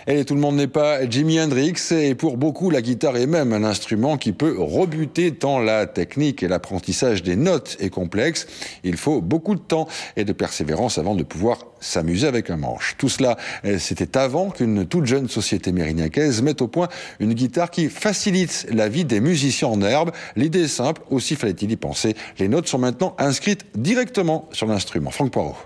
Et tout le monde n'est pas Jimi Hendrix, et pour beaucoup, la guitare est même un instrument qui peut rebuter tant la technique et l'apprentissage des notes est complexe. Il faut beaucoup de temps et de persévérance avant de pouvoir s'amuser avec un manche. Tout cela, c'était avant qu'une toute jeune société mérignacaise mette au point une guitare qui facilite la vie des musiciens en herbe. L'idée est simple, aussi fallait-il y penser. Les notes sont maintenant inscrites directement sur l'instrument. Franck Poirot.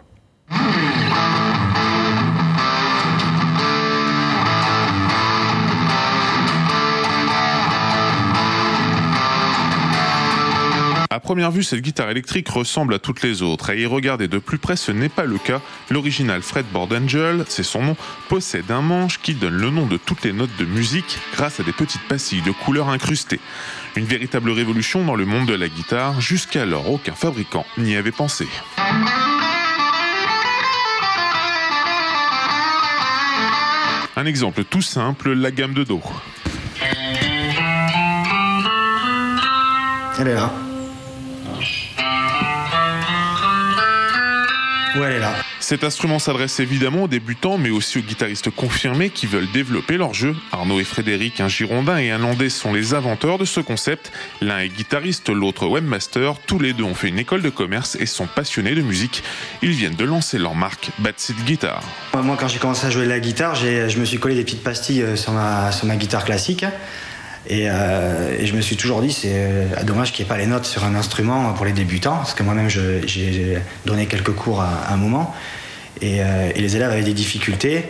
À première vue, cette guitare électrique ressemble à toutes les autres. À y regarder de plus près, ce n'est pas le cas. L'original Fretboard Angel, c'est son nom, possède un manche qui donne le nom de toutes les notes de musique grâce à des petites pastilles de couleurs incrustées. Une véritable révolution dans le monde de la guitare. Jusqu'alors, aucun fabricant n'y avait pensé. Un exemple tout simple, la gamme de Do. Elle est là. Où elle est là. Cet instrument s'adresse évidemment aux débutants, mais aussi aux guitaristes confirmés qui veulent développer leur jeu. Arnaud et Frédéric, un Girondin et un Landais, sont les inventeurs de ce concept. L'un est guitariste, l'autre webmaster. Tous les deux ont fait une école de commerce et sont passionnés de musique. Ils viennent de lancer leur marque Bad Seed Guitar. Moi, quand j'ai commencé à jouer de la guitare, je me suis collé des petites pastilles sur ma guitare classique. Et je me suis toujours dit, c'est dommage qu'il n'y ait pas les notes sur un instrument pour les débutants, parce que moi-même j'ai donné quelques cours à un moment, et les élèves avaient des difficultés.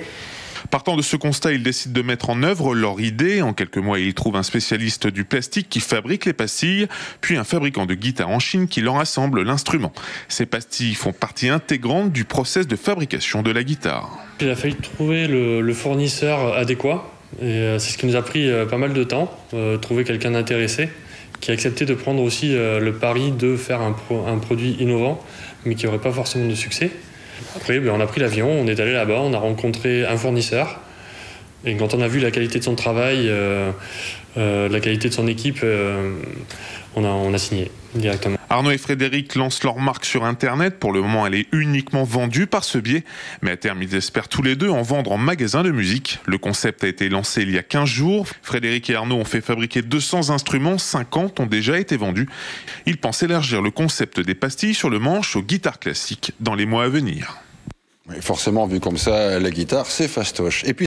Partant de ce constat, ils décident de mettre en œuvre leur idée. En quelques mois, ils trouvent un spécialiste du plastique qui fabrique les pastilles, puis un fabricant de guitare en Chine qui leur assemble l'instrument. Ces pastilles font partie intégrante du process de fabrication de la guitare. Il a fallu trouver le fournisseur adéquat. Et c'est ce qui nous a pris pas mal de temps, trouver quelqu'un d'intéressé qui a accepté de prendre aussi le pari de faire un produit innovant, mais qui n'aurait pas forcément de succès. Après, on a pris l'avion, on est allé là-bas, on a rencontré un fournisseur, et quand on a vu la qualité de son travail, la qualité de son équipe, on a signé directement. Arnaud et Frédéric lancent leur marque sur Internet. Pour le moment, elle est uniquement vendue par ce biais. Mais à terme, ils espèrent tous les deux en vendre en magasin de musique. Le concept a été lancé il y a 15 jours. Frédéric et Arnaud ont fait fabriquer 200 instruments, 50 ont déjà été vendus. Ils pensent élargir le concept des pastilles sur le manche aux guitares classiques dans les mois à venir. Forcément, vu comme ça, la guitare, c'est fastoche. Et puis